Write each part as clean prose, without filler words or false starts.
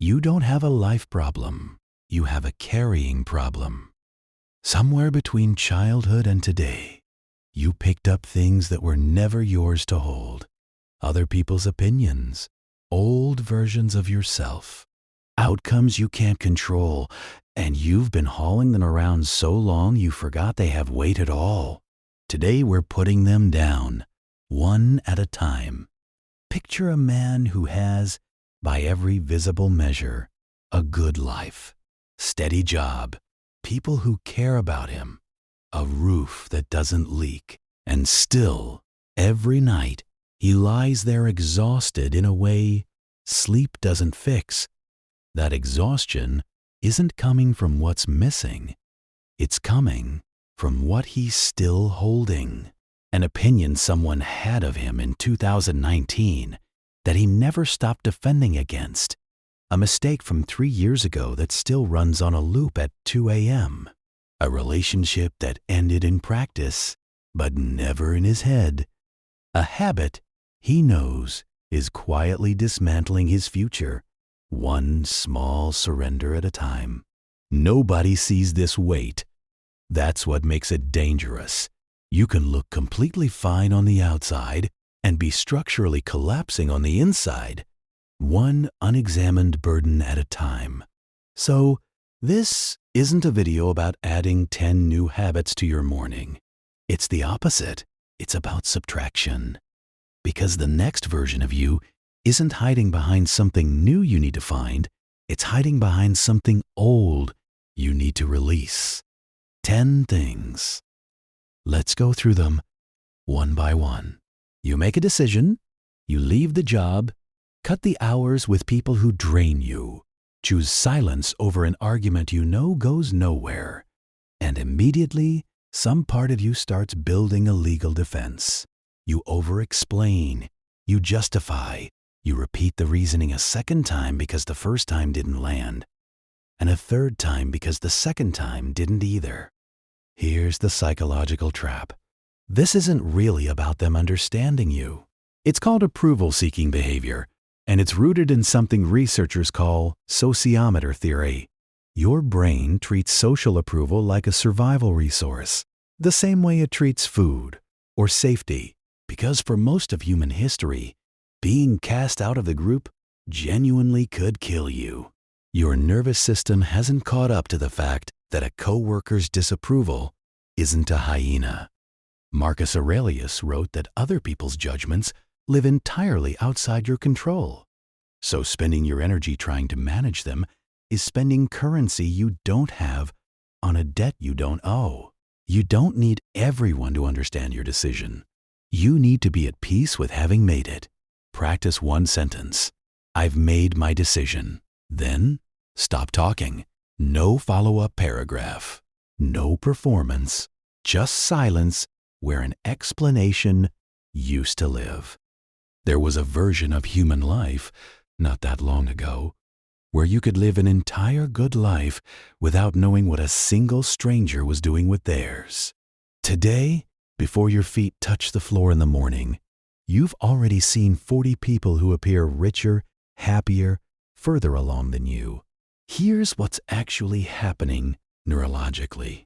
You don't have a life problem. You have a carrying problem. Somewhere between childhood and today, you picked up things that were never yours to hold. Other people's opinions, old versions of yourself, outcomes you can't control, and you've been hauling them around so long you forgot they have weight at all. Today we're putting them down, one at a time. Picture a man who has, by every visible measure, a good life, steady job, people who care about him, a roof that doesn't leak, and still, every night, he lies there exhausted in a way sleep doesn't fix. That exhaustion isn't coming from what's missing. It's coming from what he's still holding. An opinion someone had of him in 2019 that he never stopped defending against. A mistake from 3 years ago that still runs on a loop at 2 a.m. A relationship that ended in practice, but never in his head. A habit he knows is quietly dismantling his future, one small surrender at a time. Nobody sees this weight. That's what makes it dangerous. You can look completely fine on the outside and be structurally collapsing on the inside, one unexamined burden at a time. So, this isn't a video about adding 10 new habits to your morning. It's the opposite. It's about subtraction. Because the next version of you isn't hiding behind something new you need to find, it's hiding behind something old you need to release. 10 things. Let's go through them one by one. You make a decision, you leave the job, cut the hours with people who drain you, choose silence over an argument you know goes nowhere, and immediately some part of you starts building a legal defense. You over-explain, you justify, you repeat the reasoning a second time because the first time didn't land, and a third time because the second time didn't either. Here's the psychological trap. This isn't really about them understanding you. It's called approval-seeking behavior, and it's rooted in something researchers call sociometer theory. Your brain treats social approval like a survival resource, the same way it treats food or safety, because for most of human history, being cast out of the group genuinely could kill you. Your nervous system hasn't caught up to the fact that a coworker's disapproval isn't a hyena. Marcus Aurelius wrote that other people's judgments live entirely outside your control. So spending your energy trying to manage them is spending currency you don't have on a debt you don't owe. You don't need everyone to understand your decision. You need to be at peace with having made it. Practice one sentence. I've made my decision. Then, stop talking. No follow-up paragraph. No performance. Just silence where an explanation used to live. There was a version of human life, not that long ago, where you could live an entire good life without knowing what a single stranger was doing with theirs. Today, before your feet touch the floor in the morning, you've already seen 40 people who appear richer, happier, further along than you. Here's what's actually happening neurologically.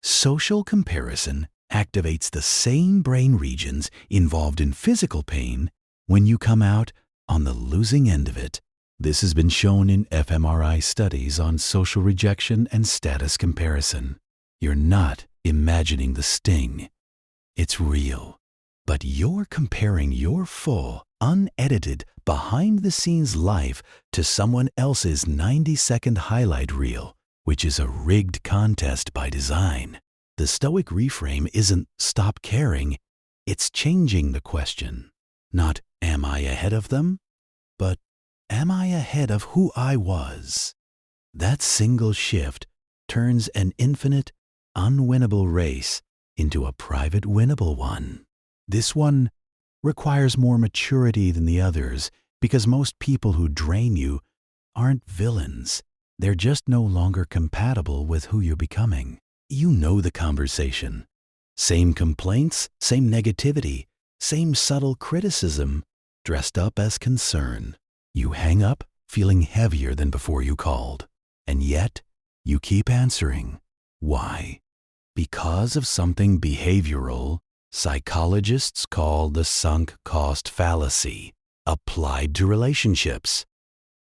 Social comparison activates the same brain regions involved in physical pain when you come out on the losing end of it. This has been shown in fMRI studies on social rejection and status comparison. You're not imagining the sting. It's real. But you're comparing your full, unedited, behind-the-scenes life to someone else's 90-second highlight reel, which is a rigged contest by design. The Stoic reframe isn't stop caring, it's changing the question. Not am I ahead of them, but am I ahead of who I was? That single shift turns an infinite, unwinnable race into a private winnable one. This one requires more maturity than the others because most people who drain you aren't villains. They're just no longer compatible with who you're becoming. You know the conversation. Same complaints, same negativity, same subtle criticism dressed up as concern. You hang up feeling heavier than before you called. And yet, you keep answering. Why? Because of something behavioral psychologists call the sunk cost fallacy applied to relationships.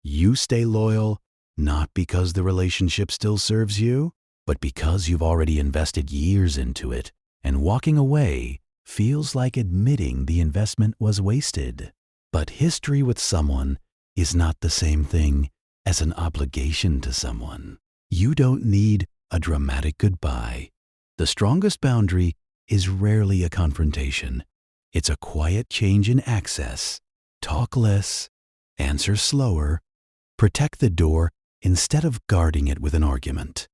You stay loyal not because the relationship still serves you, but because you've already invested years into it, and walking away feels like admitting the investment was wasted. But history with someone is not the same thing as an obligation to someone. You don't need a dramatic goodbye. The strongest boundary is rarely a confrontation. It's a quiet change in access. Talk less, answer slower, protect the door instead of guarding it with an argument.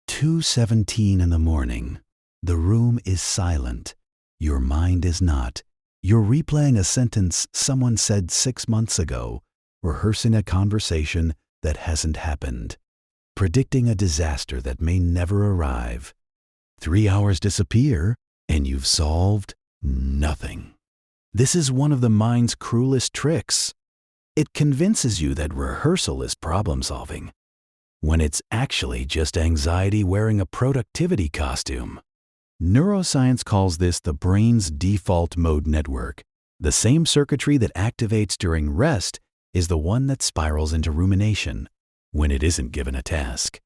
2:17 in the morning. The room is silent. Your mind is not. You're replaying a sentence someone said 6 months ago, rehearsing a conversation that hasn't happened, predicting a disaster that may never arrive. 3 hours disappear, and you've solved nothing. This is one of the mind's cruelest tricks. It convinces you that rehearsal is problem-solving, when it's actually just anxiety wearing a productivity costume. Neuroscience calls this the brain's default mode network. The same circuitry that activates during rest is the one that spirals into rumination when it isn't given a task.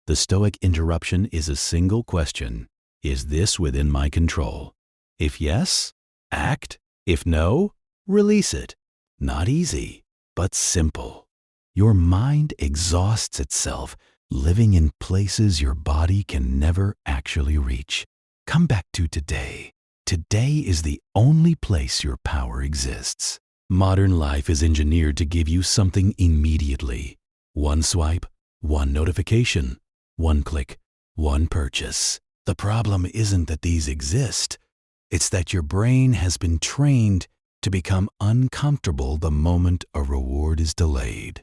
The Stoic interruption is a single question. Is this within my control? If yes, act. If no, release it. Not easy, but simple. Your mind exhausts itself, living in places your body can never actually reach. Come back to today. Today is the only place your power exists. Modern life is engineered to give you something immediately. One swipe, one notification, one click, one purchase. The problem isn't that these exist. It's that your brain has been trained to become uncomfortable the moment a reward is delayed.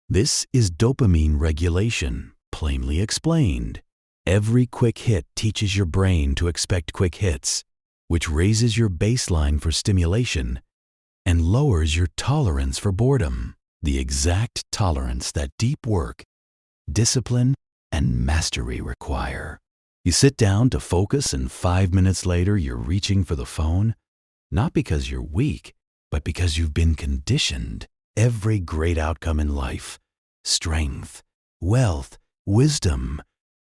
This is dopamine regulation, plainly explained. Every quick hit teaches your brain to expect quick hits, which raises your baseline for stimulation and lowers your tolerance for boredom, the exact tolerance that deep work, discipline, and mastery require. You sit down to focus and 5 minutes later you're reaching for the phone, not because you're weak, but because you've been conditioned. Every great outcome in life, strength, wealth, wisdom,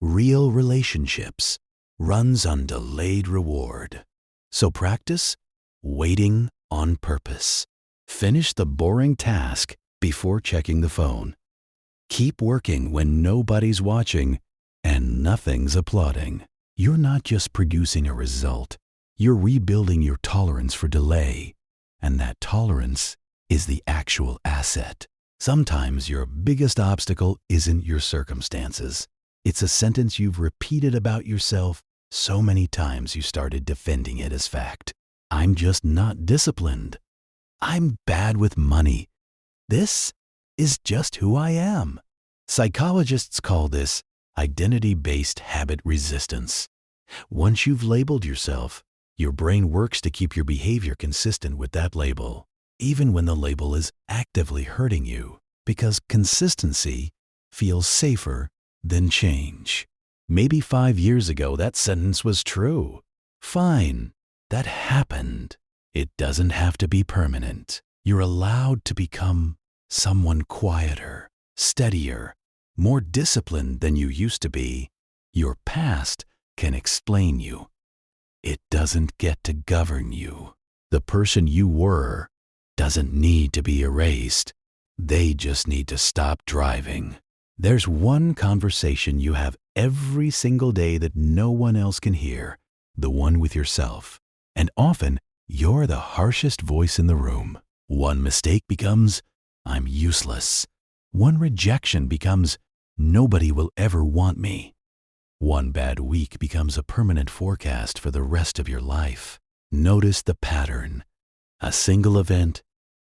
real relationships, runs on delayed reward. So practice waiting on purpose. Finish the boring task before checking the phone. Keep working when nobody's watching and nothing's applauding. You're not just producing a result, you're rebuilding your tolerance for delay, and that tolerance is the actual asset. Sometimes your biggest obstacle isn't your circumstances. It's a sentence you've repeated about yourself so many times you started defending it as fact. I'm just not disciplined. I'm bad with money. This is just who I am. Psychologists call this identity-based habit resistance. Once you've labeled yourself, your brain works to keep your behavior consistent with that label, even when the label is actively hurting you, because consistency feels safer than change. Maybe 5 years ago that sentence was true. Fine, that happened. It doesn't have to be permanent. You're allowed to become someone quieter, steadier, more disciplined than you used to be. Your past can explain you. It doesn't get to govern you. The person you were doesn't need to be erased. They just need to stop driving. There's one conversation you have every single day that no one else can hear, the one with yourself. And often, you're the harshest voice in the room. One mistake becomes, I'm useless. One rejection becomes, nobody will ever want me. One bad week becomes a permanent forecast for the rest of your life. Notice the pattern. A single event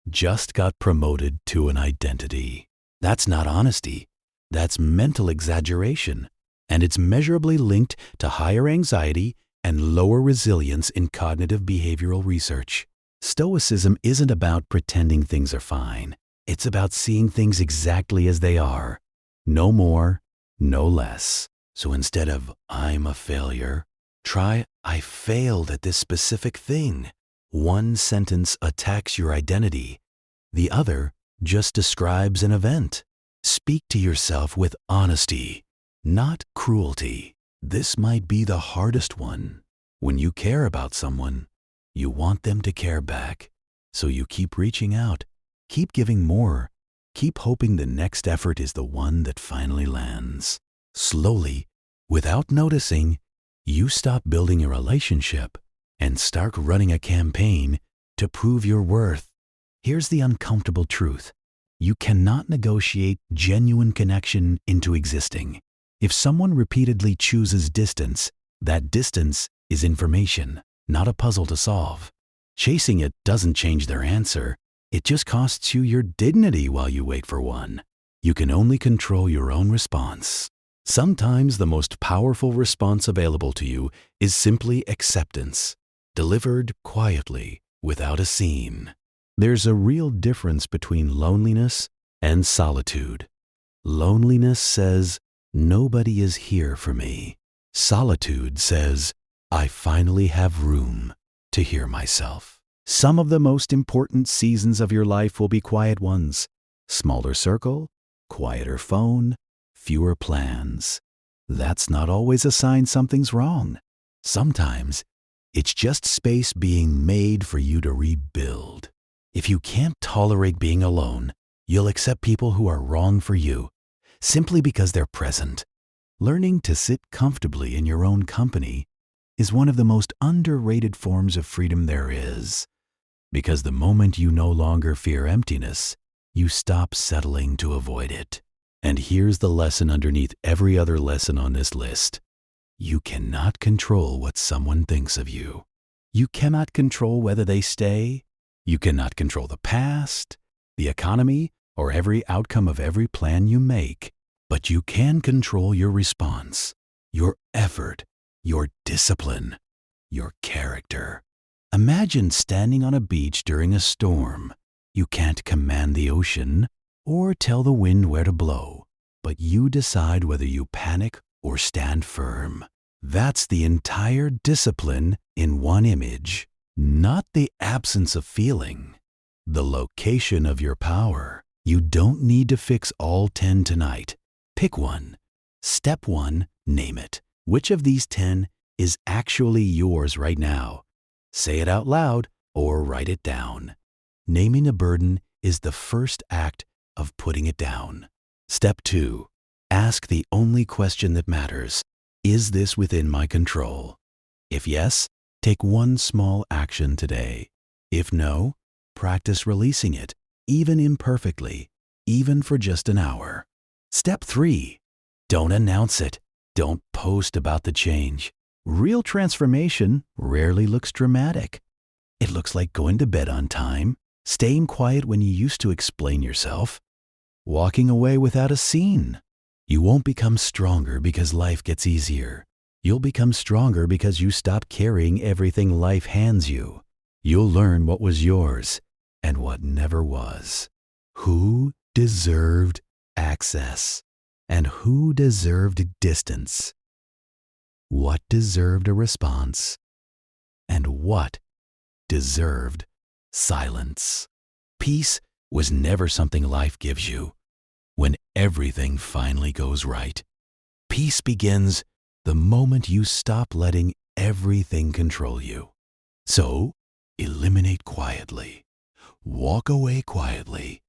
just got promoted to an identity. That's not honesty. That's mental exaggeration. And it's measurably linked to higher anxiety and lower resilience in cognitive behavioral research. Stoicism isn't about pretending things are fine. It's about seeing things exactly as they are. No more, no less. So instead of I'm a failure, try I failed at this specific thing. One sentence attacks your identity. The other just describes an event. Speak to yourself with honesty, not cruelty. This might be the hardest one. When you care about someone, you want them to care back. So you keep reaching out, keep giving more, keep hoping the next effort is the one that finally lands. Slowly, without noticing, you stop building a relationship and start running a campaign to prove your worth. Here's the uncomfortable truth. You cannot negotiate genuine connection into existing. If someone repeatedly chooses distance, that distance is information, not a puzzle to solve. Chasing it doesn't change their answer. It just costs you your dignity while you wait for one. You can only control your own response. Sometimes the most powerful response available to you is simply acceptance, delivered quietly, without a scene. There's a real difference between loneliness and solitude. Loneliness says, nobody is here for me. Solitude says, I finally have room to hear myself. Some of the most important seasons of your life will be quiet ones. Smaller circle, quieter phone, fewer plans. That's not always a sign something's wrong. Sometimes it's just space being made for you to rebuild. If you can't tolerate being alone, you'll accept people who are wrong for you, simply because they're present. Learning to sit comfortably in your own company is one of the most underrated forms of freedom there is. Because the moment you no longer fear emptiness, you stop settling to avoid it. And here's the lesson underneath every other lesson on this list. You cannot control what someone thinks of you. You cannot control whether they stay. You cannot control the past, the economy, or every outcome of every plan you make. But you can control your response, your effort, your discipline, your character. Imagine standing on a beach during a storm. You can't command the ocean or tell the wind where to blow, but you decide whether you panic or stand firm. That's the entire discipline in one image. Not the absence of feeling, the location of your power. You don't need to fix all 10 tonight. Pick one. Step 1, name it. Which of these 10 is actually yours right now? Say it out loud or write it down. Naming a burden is the first act of putting it down. Step 2, ask the only question that matters. Is this within my control? If yes, take one small action today. If no, practice releasing it, even imperfectly, even for just an hour. Step 3, don't announce it. Don't post about the change. Real transformation rarely looks dramatic. It looks like going to bed on time, staying quiet when you used to explain yourself, walking away without a scene. You won't become stronger because life gets easier. You'll become stronger because you stop carrying everything life hands you. You'll learn what was yours and what never was. Who deserved access and who deserved distance? What deserved a response and what deserved silence? Peace was never something life gives you when everything finally goes right. Peace begins the moment you stop letting everything control you. So, eliminate quietly, walk away quietly,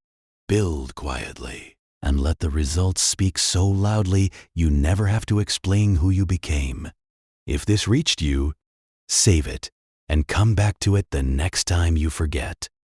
build quietly, and let the results speak so loudly you never have to explain who you became. If this reached you, save it and come back to it the next time you forget.